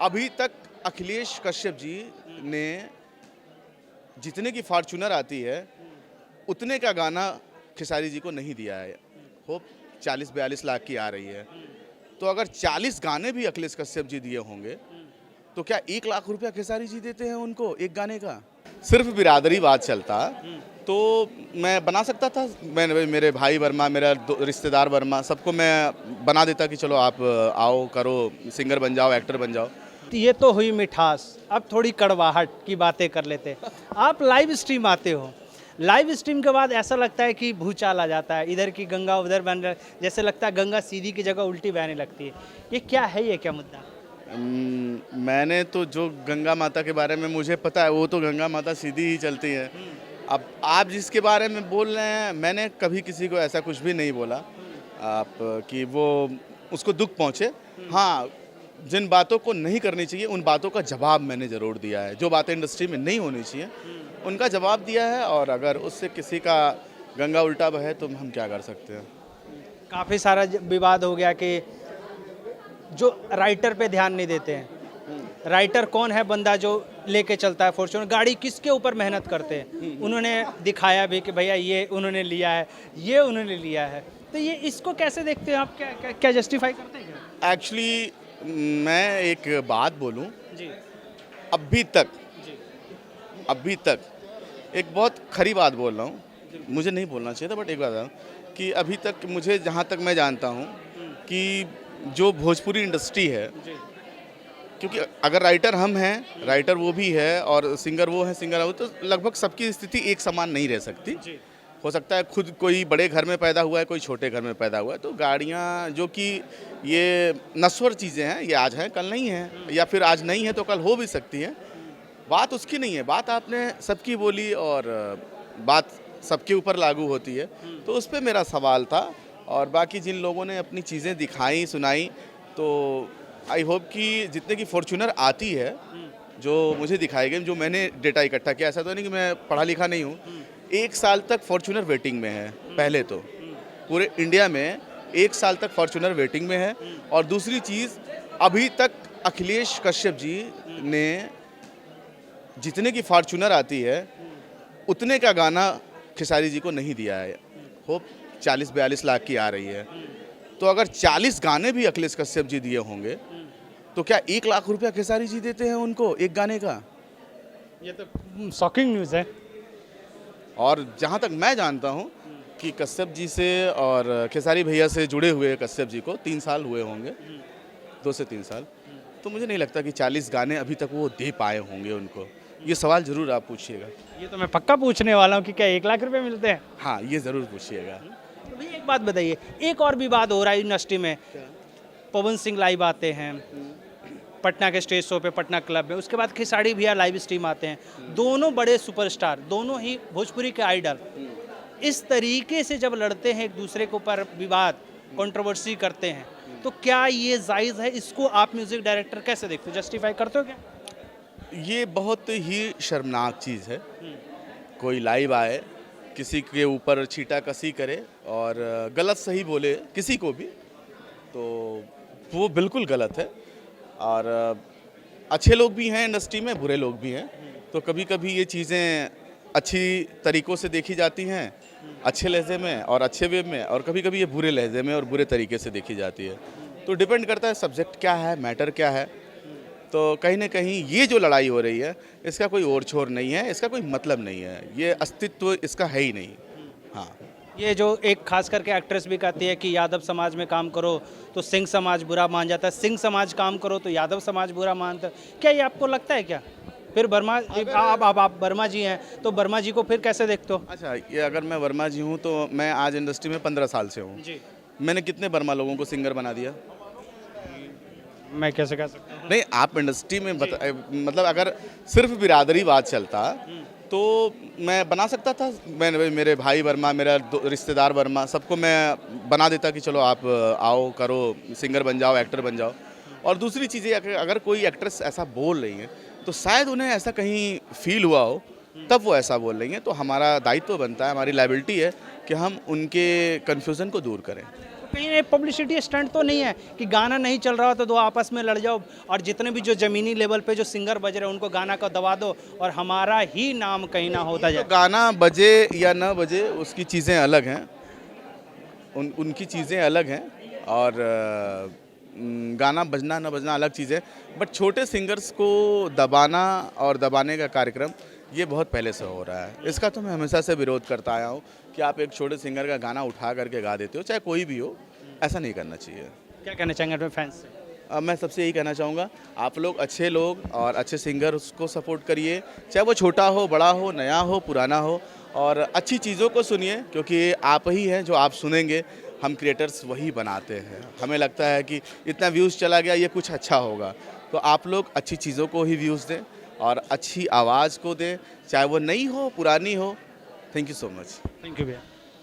अभी तक अखिलेश कश्यप जी ने जितने की फॉर्च्यूनर आती है उतने का गाना खेसारी जी को नहीं दिया है। होप 40-42 लाख की आ रही है, तो अगर 40 गाने भी अखिलेश कश्यप जी दिए होंगे तो क्या 1 लाख रुपया खेसारी जी देते हैं उनको एक गाने का? सिर्फ बिरादरीवाद चलता तो मैं बना सकता था। मैं मेरे भाई वर्मा, मेरा रिश्तेदार वर्मा, सबको मैं बना देता कि चलो आप आओ, करो, सिंगर बन जाओ, एक्टर बन जाओ। ये तो हुई मिठास, अब थोड़ी कड़वाहट की बातें कर लेते। आप लाइव स्ट्रीम आते हो, लाइव स्ट्रीम के बाद ऐसा लगता है कि भूचाल आ जाता है, इधर की गंगा उधर बन रहा है, जैसे लगता है गंगा सीधी की जगह उल्टी बहने लगती है। ये क्या है, ये क्या मुद्दा? मैंने तो जो गंगा माता के बारे में मुझे पता है वो तो गंगा माता सीधी ही चलती है। अब आप जिसके बारे में बोल रहे हैं, मैंने कभी किसी को ऐसा कुछ भी नहीं बोला आप कि वो उसको दुख पहुँचे। हाँ, जिन बातों को नहीं करनी चाहिए उन बातों का जवाब मैंने ज़रूर दिया है। जो बातें इंडस्ट्री में नहीं होनी चाहिए उनका जवाब दिया है, और अगर उससे किसी का गंगा उल्टा बहे तो हम क्या कर सकते हैं। काफ़ी सारा विवाद हो गया कि जो राइटर पे ध्यान नहीं देते हैं। राइटर कौन है बंदा जो लेके चलता है फॉर्च्यूनर गाड़ी, किसके ऊपर मेहनत करते हैं? उन्होंने दिखाया भी कि भैया ये उन्होंने लिया है, ये उन्होंने लिया है, तो ये इसको कैसे देखते हैं आप? क्या जस्टिफाई करते हैं क्या? एक्चुअली मैं एक बात बोलूं, जी अभी तक एक बहुत खरी बात बोल रहा हूँ, मुझे नहीं बोलना चाहिए था, बट एक बात कि अभी तक मुझे जहाँ तक मैं जानता हूँ कि जो भोजपुरी इंडस्ट्री है, क्योंकि अगर राइटर हम हैं, राइटर वो भी है और सिंगर वो है, सिंगर वो, तो लगभग सबकी स्थिति एक समान नहीं रह सकती। हो सकता है खुद कोई बड़े घर में पैदा हुआ है, कोई छोटे घर में पैदा हुआ है, तो गाड़ियाँ जो कि ये नश्वर चीज़ें हैं, ये आज हैं कल नहीं हैं, या फिर आज नहीं है तो कल हो भी सकती है। बात उसकी नहीं है, बात आपने सबकी बोली और बात सबके ऊपर लागू होती है, तो उस पर मेरा सवाल था। और बाकी जिन लोगों ने अपनी चीज़ें दिखाई सुनाई, तो आई होप कि जितने की फॉर्च्यूनर आती है जो मुझे दिखाई गई, जो मैंने डेटा इकट्ठा किया, ऐसा तो नहीं कि मैं पढ़ा लिखा नहीं हूँ, 1 साल तक फॉर्च्यूनर वेटिंग में है। पहले तो पूरे इंडिया में 1 साल तक फॉर्च्यूनर वेटिंग में है। और दूसरी चीज़, अभी तक अखिलेश कश्यप जी ने जितने की फॉर्च्यूनर आती है उतने का गाना खेसारी जी को नहीं दिया है। होप 40-42 लाख की आ रही है, तो अगर 40 गाने भी अखिलेश कश्यप जी दिए होंगे तो क्या 1 लाख रुपया खेसारी जी देते हैं उनको एक गाने का? ये तो शॉकिंग न्यूज़ है। और जहाँ तक मैं जानता हूँ कि कश्यप जी से और खेसारी भैया से जुड़े हुए कश्यप जी को 3 साल हुए होंगे, 2 से 3 साल, तो मुझे नहीं लगता कि 40 गाने अभी तक वो दे पाए होंगे उनको। ये सवाल ज़रूर आप पूछिएगा। ये तो मैं पक्का पूछने वाला हूँ कि क्या 1 लाख रुपए मिलते हैं? हाँ, ये ज़रूर पूछिएगा। तो भैया एक बात बताइए, एक और विवाद हो रहा है इंडस्ट्री में। पवन सिंह लाइव आते हैं पटना के स्टेज शो पे, पटना क्लब में, उसके बाद खेसारी भैया लाइव स्ट्रीम आते हैं। दोनों बड़े सुपरस्टार, दोनों ही भोजपुरी के आइडल, इस तरीके से जब लड़ते हैं एक दूसरे के ऊपर, विवाद कंट्रोवर्सी करते हैं, तो क्या ये जायज़ है? इसको आप म्यूजिक डायरेक्टर कैसे देखते हो, जस्टिफाई करते हो क्या? ये बहुत ही शर्मनाक चीज़ है। कोई लाइव आए, किसी के ऊपर छींटाकशी करे और गलत सही बोले किसी को भी, तो वो बिल्कुल गलत है। और अच्छे लोग भी हैं इंडस्ट्री में, बुरे लोग भी हैं, तो कभी कभी ये चीज़ें अच्छी तरीक़ों से देखी जाती हैं, अच्छे लहजे में और अच्छे वे में, और कभी कभी ये बुरे लहजे में और बुरे तरीके से देखी जाती है। तो डिपेंड करता है सब्जेक्ट क्या है, मैटर क्या है। तो कहीं ना कहीं ये जो लड़ाई हो रही है, इसका कोई ओर छोर नहीं है, इसका कोई मतलब नहीं है, ये अस्तित्व इसका है ही नहीं। हाँ, ये जो एक खास करके एक्ट्रेस भी कहती है कि यादव समाज में काम करो तो सिंह समाज बुरा मान जाता है, सिंह समाज काम करो तो यादव समाज बुरा मानता है, क्या ये आपको लगता है क्या? फिर वर्मा, आप वर्मा जी हैं तो वर्मा जी को फिर कैसे देखते हो? अच्छा, ये अगर मैं वर्मा जी हूँ तो मैं आज इंडस्ट्री में 15 साल से हूँ जी। मैंने कितने वर्मा लोगों को सिंगर बना दिया? मैं कैसे कह सकता हूँ? नहीं, आप इंडस्ट्री में मतलब अगर सिर्फ बिरादरीवाद चलता तो मैं बना सकता था। मैं मेरे भाई वर्मा, मेरा रिश्तेदार वर्मा, सबको मैं बना देता कि चलो आप आओ, करो, सिंगर बन जाओ, एक्टर बन जाओ। और दूसरी चीज़ें, अगर कोई एक्ट्रेस ऐसा बोल रही है तो शायद उन्हें ऐसा कहीं फील हुआ हो, तब वो ऐसा बोल रही हैं। तो हमारा दायित्व बनता है, हमारी लायबिलिटी है कि हम उनके कन्फ्यूज़न को दूर करें। कहीं ये पब्लिसिटी स्टंट तो नहीं है कि गाना नहीं चल रहा हो तो दो आपस में लड़ जाओ और जितने भी जो ज़मीनी लेवल पे जो सिंगर बज रहे हैं उनको गाना को दबा दो और हमारा ही नाम कहीं ना होता तो जाए। गाना बजे या ना बजे उसकी चीज़ें अलग हैं, उनकी चीज़ें अलग हैं और गाना बजना ना बजना अलग चीज़ है। बट छोटे सिंगर्स को दबाना और दबाने का कार्यक्रम ये बहुत पहले से हो रहा है। इसका तो मैं हमेशा से विरोध करता आया हूँ कि आप एक छोटे सिंगर का गाना उठा करके गा देते हो, चाहे कोई भी हो, ऐसा नहीं करना चाहिए। क्या कहना चाहेंगे अपने फैंस से? मैं सबसे यही कहना चाहूँगा, आप लोग अच्छे लोग और अच्छे सिंगर उसको सपोर्ट करिए, चाहे वो छोटा हो, बड़ा हो, नया हो, पुराना हो, और अच्छी चीज़ों को सुनिए क्योंकि आप ही हैं जो आप सुनेंगे। हम क्रिएटर्स वही बनाते हैं। हमें लगता है कि इतना व्यूज़ चला गया, ये कुछ अच्छा होगा, तो आप लोग अच्छी चीज़ों को ही व्यूज़ दें और अच्छी आवाज़ को दें, चाहे वो नई हो, पुरानी हो। Thank you so much. Thank you भैया।